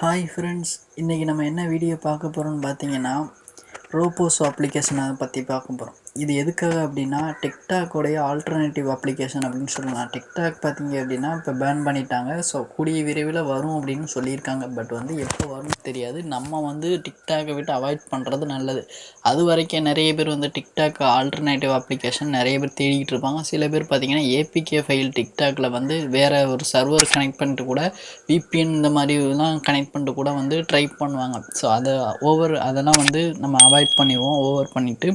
Hi friends, இன்றைக்கி நம்ம என்ன வீடியோ பார்க்க போகிறோம்னு பார்த்தீங்கன்னா ரோபோசோ அப்ளிகேஷனை பற்றி பார்க்க போகிறோம். இது எதுக்காக அப்படின்னா டிக்டாக்கோடைய ஆல்டர்னேட்டிவ் அப்ளிகேஷன் அப்படின்னு சொல்லலாம். டிக்டாக் பார்த்தீங்க அப்படின்னா இப்போ பேன் பண்ணிட்டாங்க. ஸோ கூடிய விரைவில் வரும் அப்படின்னு சொல்லியிருக்காங்க. பட் எப்போ வரும்னு தெரியாது. நம்ம டிக்டாக்கை விட்டு அவாய்ட் பண்ணுறது நல்லது. அது வரைக்கும் நிறைய பேர் டிக்டாக் ஆல்டர்னேட்டிவ் அப்ளிகேஷன் நிறைய பேர் தேடிக்கிட்டு இருப்பாங்க. சில பேர் பார்த்தீங்கன்னா ஏபிகே ஃபைல் டிக்டாக்ல வேறு ஒரு சர்வர் கனெக்ட் பண்ணிட்டு கூட விபிஎன் இந்த மாதிரிலாம் கனெக்ட் பண்ணிட்டு கூட ட்ரை பண்ணுவாங்க. ஸோ அதெல்லாம் நம்ம அவாய்ட் பண்ணிடுவோம். ஓவர் பண்ணிவிட்டு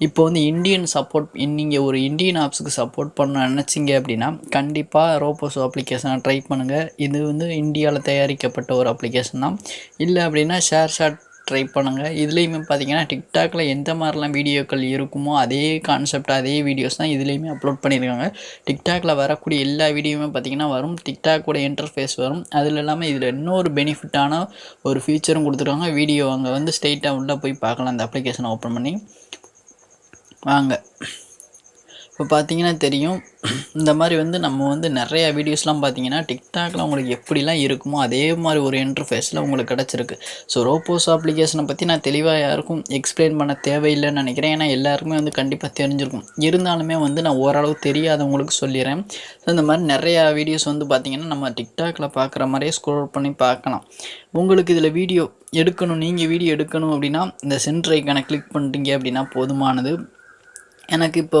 இப்போ இந்தியன் சப்போர்ட் நீங்கள் ஒரு இந்தியன் ஆப்ஸுக்கு சப்போர்ட் பண்ண நினச்சிங்க அப்படின்னா கண்டிப்பாக ரோபோசோ அப்ளிகேஷனை ட்ரை பண்ணுங்கள். இது இந்தியாவில் தயாரிக்கப்பட்ட ஒரு அப்ளிகேஷன் தான். இல்லை அப்படின்னா ஷேர் ட்ரை பண்ணுங்கள். இதுலேயுமே பார்த்தீங்கன்னா டிக்டாக்ல எந்த மாதிரிலாம் வீடியோக்கள் இருக்குமோ அதே கான்செப்ட் அதே வீடியோஸ் தான் இதுலேயுமே அப்லோட் பண்ணியிருக்காங்க. டிக்டாக்ல வரக்கூடிய எல்லா வீடியோவுமே பார்த்தீங்கன்னா வரும். டிக்டாக்கோட இன்டர்ஃபேஸ் வரும். அதில் இல்லாமல் இதில் இன்னொரு பெனிஃபிட்டான ஒரு ஃபீச்சரும் கொடுத்துருக்காங்க. வீடியோ அங்கே ஸ்ட்ரெயிட்டாக உள்ளே போய் பார்க்கலாம். அந்த அப்ளிகேஷனை ஓப்பன் பண்ணி வாங்க. இப்போ பார்த்தீங்கன்னா தெரியும், இந்த மாதிரி நம்ம நிறையா வீடியோஸ்லாம் பார்த்தீங்கன்னா டிக்டாக்ல உங்களுக்கு எப்படிலாம் இருக்குமோ அதே மாதிரி ஒரு இன்டர்ஃபேஸில் உங்களுக்கு கிடச்சிருக்கு. ஸோ ரோபோசோ அப்ளிகேஷனை பற்றி நான் தெளிவாக யாருக்கும் எக்ஸ்பிளைன் பண்ண தேவையில்லைன்னு நினைக்கிறேன். ஏன்னா எல்லாருக்குமே கண்டிப்பாக தெரிஞ்சிருக்கும். இருந்தாலுமே நான் ஓரளவு தெரியாதவங்களுக்கு சொல்லிடுறேன். ஸோ இந்த மாதிரி நிறையா வீடியோஸ் பார்த்தீங்கன்னா நம்ம டிக்டாக்ல பார்க்குற மாதிரியே ஸ்க்ரோல் பண்ணி பார்க்கலாம். உங்களுக்கு இதில் வீடியோ எடுக்கணும், நீங்கள் வீடியோ எடுக்கணும் அப்படின்னா இந்த சென்டர் ஐக்கானை கிளிக் பண்ணிட்டீங்க அப்படின்னா போதுமானது. எனக்கு இப்போ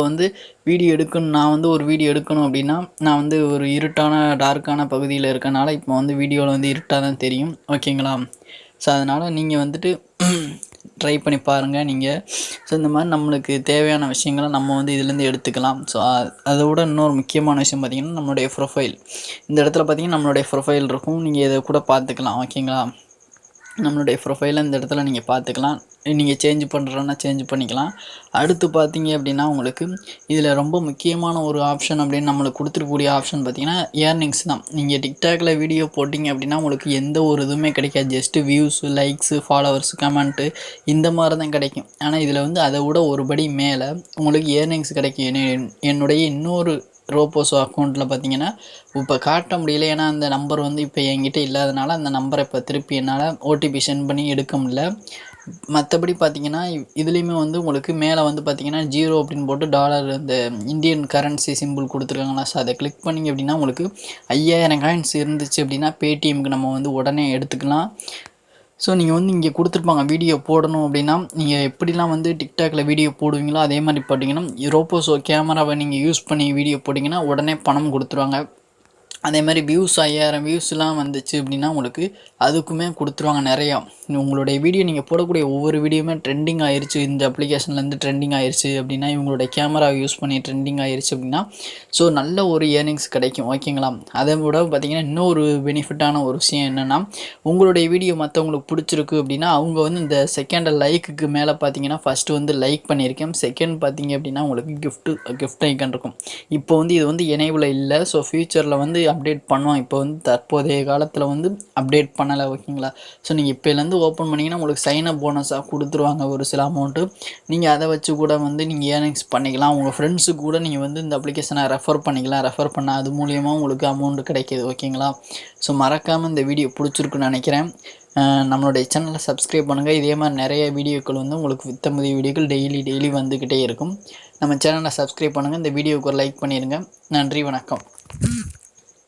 வீடியோ எடுக்கணும், நான் ஒரு வீடியோ எடுக்கணும் அப்படின்னா நான் ஒரு டார்க்கான பகுதியில் இருக்கனால இப்போ வீடியோவில் இருட்டாக தான் தெரியும். ஓகேங்களா? ஸோ அதனால் நீங்கள் ட்ரை பண்ணி பாருங்கள் நீங்கள். ஸோ இந்த மாதிரி நம்மளுக்கு தேவையான விஷயங்களை நம்ம இதுலேருந்து எடுத்துக்கலாம். ஸோ அதோட இன்னொரு முக்கியமான விஷயம் பார்த்திங்கன்னா நம்மளுடைய ப்ரொஃபைல். இந்த இடத்துல பார்த்திங்கன்னா நம்மளுடைய ப்ரொஃபைல் இருக்கும். நீங்கள் இதை கூட பார்த்துக்கலாம். ஓகேங்களா? நம்மளுடைய ப்ரொஃபைலை இந்த இடத்துல நீங்கள் பார்த்துக்கலாம். நீங்கள் சேஞ்ச் பண்ணுறோன்னா சேஞ்ச் பண்ணிக்கலாம். அடுத்து பார்த்தீங்க அப்படின்னா உங்களுக்கு இதில் ரொம்ப முக்கியமான ஒரு ஆப்ஷன் அப்படின்னு நம்மளுக்கு கொடுத்துருக்கக்கூடிய ஆப்ஷன் பார்த்தீங்கன்னா ஏர்னிங்ஸ் தான். நீங்கள் டிக்டாக்ல வீடியோ போட்டிங்க அப்படின்னா உங்களுக்கு எந்த ஒரு இதுவுமே கிடைக்காது. Just views, likes, followers, comment இந்த மாதிரி தான் கிடைக்கும். ஆனால் இதில் அதை விட ஒரு படி மேலே உங்களுக்கு ஏர்னிங்ஸ் கிடைக்கும். என்னுடைய இன்னொரு ரோபோசோ அக்கௌண்ட்டில் பார்த்தீங்கன்னா இப்போ காட்ட முடியல. ஏன்னா அந்த நம்பர் இப்போ என்கிட்ட இல்லாதனால அந்த நம்பரை இப்போ திருப்பி என்னால் ஓடிபி சென்ட் பண்ணி எடுக்க முடியல. மற்றபடி பார்த்தீங்கன்னா இதுலேயுமே உங்களுக்கு மேலே பார்த்தீங்கன்னா 0 அப்படின்னு போட்டு டாலர் இந்த இந்தியன் கரன்சி சிம்பிள் கொடுத்துருக்காங்களா. ஸோ அதை கிளிக் பண்ணிங்க அப்படின்னா உங்களுக்கு 5000 காயின்ஸ் இருந்துச்சு அப்படின்னா பேடிஎம்க்கு நம்ம உடனே எடுத்துக்கலாம். ஸோ நீங்கள் இங்கே கொடுத்துருப்பாங்க வீடியோ போடணும் அப்படின்னா நீங்கள் எப்படிலாம் டிக்டாக்ல வீடியோ போடுவீங்களோ அதே மாதிரி போட்டிங்கன்னா ரோபோசோ கேமராவை நீங்கள் யூஸ் பண்ணி வீடியோ போட்டிங்கன்னா உடனே பணம் கொடுத்துருவாங்க. அதே மாதிரி 5000 வியூஸ்லாம் வந்துச்சு அப்படின்னா உங்களுக்கு அதுக்குமே கொடுத்துருவாங்க நிறையா. உங்களுடைய வீடியோ நீங்கள் போடக்கூடிய ஒவ்வொரு வீடியோவுமே ட்ரெண்டிங் ஆயிடுச்சு, இந்த அப்ளிகேஷன்லேருந்து ட்ரெண்டிங் ஆயிடுச்சு அப்படின்னா இவங்களுடைய கேமராவை யூஸ் பண்ணி ட்ரெண்டிங் ஆயிடுச்சு அப்படின்னா ஸோ நல்ல ஒரு ஏர்னிங்ஸ் கிடைக்கும். ஓகேங்களா? அதை விட பார்த்திங்கன்னா இன்னொரு பெனிஃபிட்டான ஒரு விஷயம் என்னென்னா உங்களுடைய வீடியோ மற்றவங்களுக்கு பிடிச்சிருக்கு அப்படின்னா அவங்க இந்த செகண்ட் லைக்குக்கு மேலே பார்த்தீங்கன்னா ஃபஸ்ட்டு லைக் பண்ணியிருக்கேன், செகண்ட் பார்த்தீங்க அப்படின்னா உங்களுக்கு கிஃப்ட் ஐக்கன் இருக்கும். இப்போ இது எனேபிள் இல்லை. ஸோ ஃபியூச்சரில் அப்டேட் பண்ணுவோம். இப்போ தற்போதைய காலத்தில் அப்டேட் பண்ணலை. ஓகேங்களா? ஸோ நீங்கள் இப்போலேருந்து ஓப்பன் பண்ணிங்கன்னா உங்களுக்கு சைனப் போனஸாக கொடுத்துருவாங்க ஒரு சில அமௌண்ட்டு. நீங்கள் அதை வச்சு கூட நீங்கள் ஏர்னிங்ஸ் பண்ணிக்கலாம். உங்கள் ஃப்ரெண்ட்ஸுக்கு கூட நீங்கள் இந்த அப்ளிகேஷனை ரெஃபர் பண்ணிக்கலாம். ரெஃபர் பண்ணால் அது மூலியமாக உங்களுக்கு அமௌண்ட்டு கிடைக்கிது. ஓகேங்களா? ஸோ மறக்காமல் இந்த வீடியோ பிடிச்சிருக்குன்னு நினைக்கிறேன். நம்மளுடைய சேனலை சப்ஸ்கிரைப் பண்ணுங்கள். இதே மாதிரி நிறைய வீடியோக்கள் உங்களுக்கு வித்தமுதிய வீடியோக்கள் டெய்லி வந்துக்கிட்டே இருக்கும். நம்ம சேனலை சப்ஸ்கிரைப் பண்ணுங்கள். இந்த வீடியோவுக்கு ஒரு லைக் பண்ணிடுங்க. நன்றி, வணக்கம்.